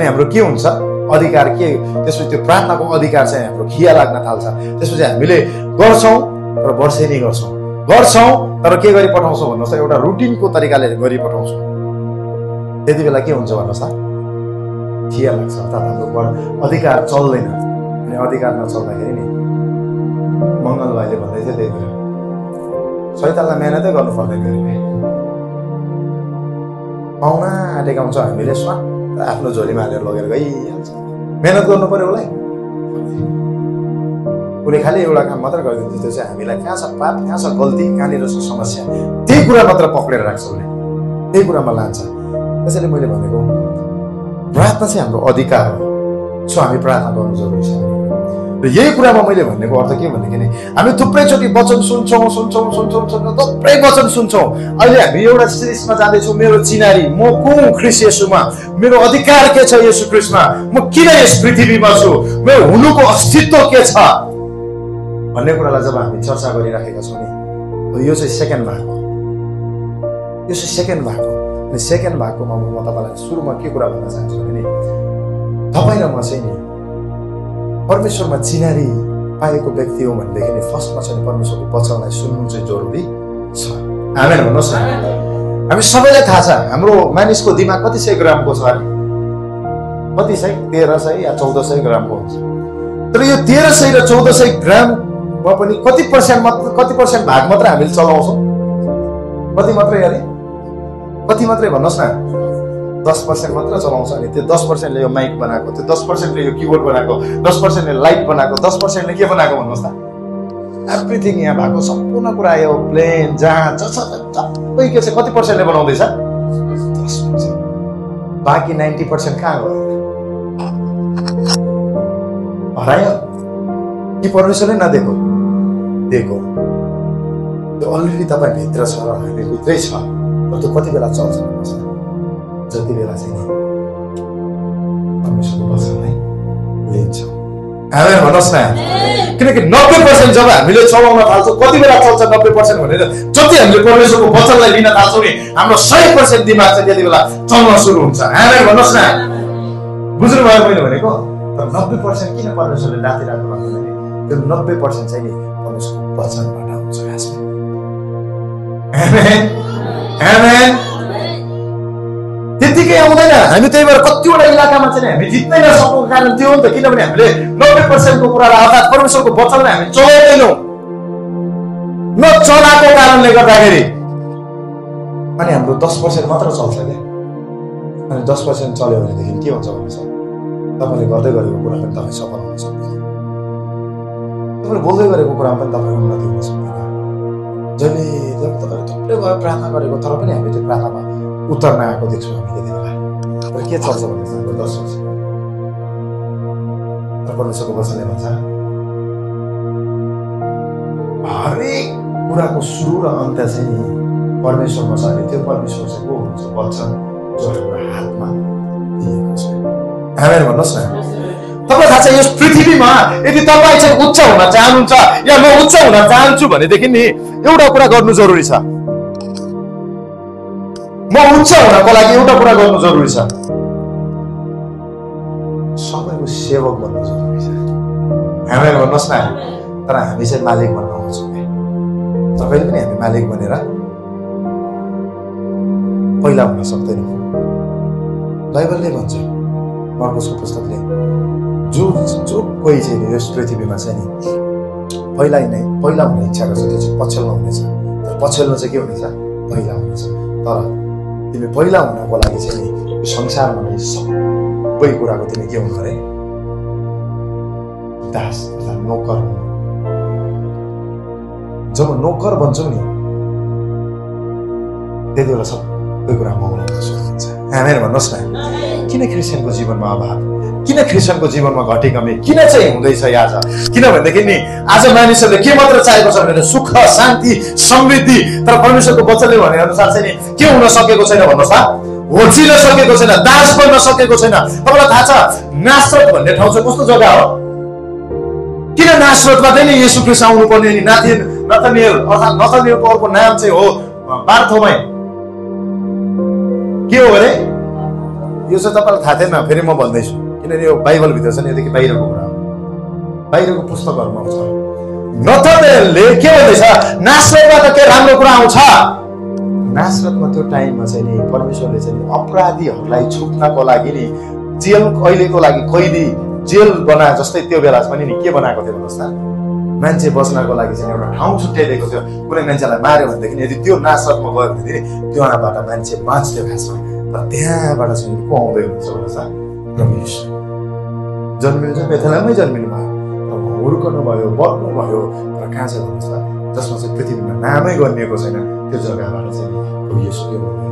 अनि हाम्रो के हुन्छ अधिकार के त्यसपछि त्यो प्रार्थनाको अधिकार चाहिँ हाम्रो खिया लाग्न थाल्छ त्यसपछि हामीले गर्छौं तर वर्षेनी गर्छौं तर के गरी पठाउँछौं भन्नुस् त एउटा रुटिनको तरिकाले गरी पठाउँछौं त्यति बेला के हुन्छ भन्नुस् त खिया लाग्छ अर्थात् हाम्रो अधिकार चल्दैन अनि अधिकार नचल्दाखेरि नि मंगल भाइले भन्दै थियो त्यही बेला शैतानलाई मेहनतै गर्नु पर्दैन नि पाउना आटेका हुन्छ हामीले स्वाट आफ्नो झोलीमा हालेर लगेर गइहाल्छ मेहनत गर्नु पर्यो होला उसले खालि एउटा काम मात्र गरिदिन्छ त्यो चाहिँ हामीलाई कहाँ छ पाप कहाँ छ गल्ती कहाँनिर छ समस्या त्यही कुरा मात्र पक्रेर राख्छ उसले त्यही कुरामा लान्छ त्यसैले मैले भनेको प्रार्थना चाहिँ हाम्रो अधिकार हो सो हामी प्रार्थना गर्नु जरुरी छ र यही कुरामा मैले भनेको अर्थ के भनेदेखि हामी थुप्रैचोटि वचन सुन्छौं थुप्रै वचन सुन्छौं अहिले हामी एउटा सिरिजमा जाँदैछौँ मेरो चिनारी म को ख्रीष्ट येशूमा मेरो अधिकार के छ येशू ख्रीष्टमा म किन यस पृथ्वीमा छु मेरो हुनुको अस्तित्व के छ भन्ने कुरालाई जब हामी चर्चा गरिराखेका छौँ नि यो चाहिँ सेकेन्ड भाग हो यो चाहिँ सेकेन्ड भाग हो अनि सेकेन्ड भागकोमा म तपाईलाई सुरुमा के कुरा भन्न चाहन्छु भने तपाईँ र म चाहिँ नि परमेश्वरमा चिनारी पाएको व्यक्ति हो भनेदेखि नि फर्स्टमा चाहिँ परमेश्वरको वचनलाई सुन्नु चाहिँ जरुरी छ आमेन भन्नुहोस् न हामी सबैलाई थाहा छ हाम्रो मानिसको दिमाग कति सय ग्रामको छ अरे कति सय 1300 या 1400 ग्रामको हुन्छ तर यो 1300 र 1400 ग्राममा पनि कति पर्सेन्ट भाग मात्र हामीले चलाउँछौँ कति मात्रै अरे कति मात्रै भन्नुहोस् न 10% मात्र चलाउँछ अनि त्यो 10% ले यो माइक बनाएको त्यो 10% ले यो किबोर्ड बनाएको 10% ले लाइट बनाएको 10% ले के बनाएको भन्नुहोस् त एभ्रिथिङ यहाँ भएको सम्पूर्ण कुरा यो प्लेन जहाज सबै के छ कति पर्सेन्ट ले बनाउँदैछ 10% बाँकी 90% कहाँ गयो हरायो कि परमेश्वरले नदिएको दिएको त्यो अलरेडी तपाईँ भित्र छ हामी भित्रै छ तर त्यो कति बेला चल्छ भन्नुहोस् न जति बेला चाहिँ नि परमेश्वरको वचनलाई लिन्छौँ आमेन भन्नुहोस् न किनकि 90% जब हामीले चलाउन थाल्छौँ कति बेला चल्छ 90% भनेर जति हामीले परमेश्वरको वचनलाई लिन थाल्छौँ नि हाम्रो 100% दिमाग चाहिँ त्यति बेला चल्न सुरु हुन्छ आमेन भन्नुहोस् न बुझ्नुभयो मैले भनेको तर 90% किन परमेश्वरले राखिराख्नु भएको भने त्यो 90% चाहिँ नि परमेश्वरको वचनबाट आउँछ खासमा आमेन आमेन त्यतिकै आउँदैन हामी त्यही भएर कतिवटा इलाकामा चाहिँ हामी जित्नै नसक्नुको कारण त्यो हो नि त किनभने हामीले 90% को कुरालाई अर्थात् परमेश्वरको वचनलाई हामी चलाउँदैनौँ नचलाएको कारणले गर्दाखेरि अनि हाम्रो 10% मात्र चल्छ क्या अनि 10% चल्यो भनेदेखि के हुन्छ भने तपाईँले गर्दै गरेको कुरा पनि तपाईँ सफल हुन सक्दैन तपाईँले बोल्दै गरेको कुरा पनि तपाईँ उन्नति हुन सक्दैन जहिले जब तपाईँले थुप्रै भयो प्रार्थना गरेको तर पनि हामी त्यो प्रार्थनामा उत्तर नआएको देख्छौँ हामी त्यति बेला तर के चल्छ भने हाम्रो 10% तर परमेश्वरको वचनले भन्छ हरेक कुराको सुरु र अन्त्य चाहिँ परमेश्वरमा छ अनि त्यो परमेश्वर चाहिँ को हुनुहुन्छ वचन जो हाम्रो हातमा दिएको छ आमेन भन्नुहोस् न तपाईलाई थाहा छ यस पृथ्वीमा यदि तपाईँ चाहिँ उच्च हुन चाहनुहुन्छ या म उच्च हुन चाहन्छु भनेदेखि नि एउटा कुरा गर्नु जरुरी छ म उच्च हुनको लागि एउटा कुरा गर्नु जरुरी छ सबैको सेवक बन्नु जरुरी छ आमेन भन्नुहोस् न तर हामी चाहिँ मालिक बन्न आउँछौँ तर कहिले पनि हामी मालिक बनेर पहिला हुन सक्दैनौँ बाइबलले भन्छ मार्कसको पुस्तकले जो कोही चाहिँ यस पृथ्वीमा चाहिँ नि पहिला हुने इच्छा गर्छ त्यो चाहिँ पछिल्लो हुनेछ तर पछिल्लो चाहिँ के हुनेछ पहिला हुनेछ तर तिमी पहिला हुनको लागि चाहिँ नि यो संसारमा नै सबै कुराको तिमी के हुनु अरे दास अथवा नोकर हुनु जब नोकर बन्छौ नि त्यति बेला सबै कुरा मौला सुरु हुन्छ आमेन भन्नुहोस् न किन क्रिस्चियनको जीवनमा अभाव किन क्रिस्चियनको जीवनमा घटी कमी किन चाहिँ हुँदैछ आज किनभनेदेखि नि आज मानिसहरूले के मात्र चाहेको छ भने सुख शान्ति समृद्धि तर परमेश्वरको वचनले भने अनुसार चाहिँ नि के हुन सकेको छैन भन्नुहोस् त होचिन सकेको छैन दास बन्न सकेको छैन तपाईलाई थाहा छ नासरत भन्ने ठाउँ चाहिँ कस्तो जग्गा हो किन नासरतबाट नै येशू ख्रीष्ट आउनु पर्ने नि नथानिएल अर्थात् नथानिएलको अर्को नाम चाहिँ हो बार्थोमै के हो अरे यो चाहिँ तपाईँलाई थाहा थिएन, फेरि म भन्दैछु, किनभने यो बाइबलभित्र छ नि, योदेखि बाहिरको कुरा हो, बाहिरको पुस्तकहरूमा छ। नथनएलले के भन्दैछ, नासरतबाट के राम्रो कुरा आउँछ? नासरतमा त्यो टाइममा चाहिँ नि परमेश्वरले चाहिँ नि अपराधीहरूलाई छुट्नको लागि नि जेल, कहिलेको लागि कैदी जेल बना जस्तै त्यो बेला पनि नि के बनाएको थियो भन्नुहोस् त, मान्छे बस्नको लागि चाहिँ एउटा ठाउँ छुट्याइदिएको थियो। कुनै मान्छेलाई मार्यो भनेदेखि यदि त्यो नासरतमा गयो भनेदेखि त्यहाँबाट मान्छे बाँच्थ्यो खासमा। तर त्यहाँबाट चाहिँ को आउँदै हुनुहुन्छ भन्नुहोस् त, प्रभु येशू जन्मिनु चाहिँ बेथलेहममै जन्मिनु भयो, तर हुर्कनु भयो, बढ्नु भयो, तर कहाँ छ भन्नुहोस् त, जसमा चाहिँ पृथ्वीमा नामै गरिएको छैन, त्यो जग्गाबाट चाहिँ प्रभु येशू के हुनुभयो,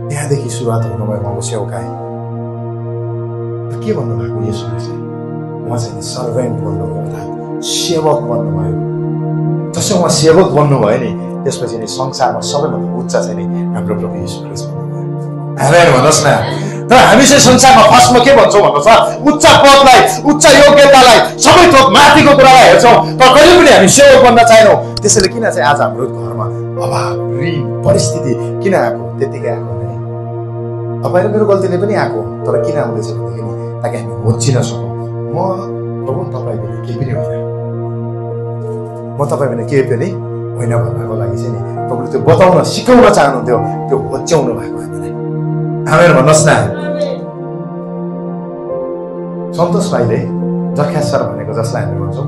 त्यहाँदेखि सुरुवात हुनुभयो उहाँको सेवकाई। के भन्नुभएको येशूले चाहिँ, उहाँ चाहिँ सर्भेन्ट बन्नुभयो, अर्थात् सेवक बन्नुभयो। जसो उहाँ सेवक बन्नुभयो नि, त्यसपछि नि संसारमा सबैभन्दा उच्च चाहिँ नि हाम्रो प्रभु येशू ख्रीष्ट बन्नुभयो। आमेन भन्नुहोस् न। तर हामी चाहिँ संसारमा फर्स्टमा के भन्छौँ भन्नुहोस् त, उच्च पदलाई, उच्च योग्यतालाई, सबै थोक माथिको कुरालाई हेर्छौँ, तर कहिले पनि हामी सेवक बन्न चाहेनौँ। त्यसैले किन चाहिँ आज हाम्रो घरमा अभाव, ऋण, परिस्थिति किन आएको? त्यतिकै आएको नै, तपाईँ र मेरो गल्तीले पनि आएको। तर किन आउँदैछ भनेदेखि ताकि हामी होचिन सकौँ। म प्रभु तपाईँ बिना केही पनि होइन, म तपाईँ बिना केही पनि होइन भन्नको लागि चाहिँ नि प्रभुले त्यो बताउन, सिकाउन चाहनुहुन्थ्यो, त्यो होच्याउनु भएको हामीलाई। आमेन भन्नुहोस् न। सन्तोष भाइले जर्ख्यासर भनेको जसलाई हामी भन्छौँ,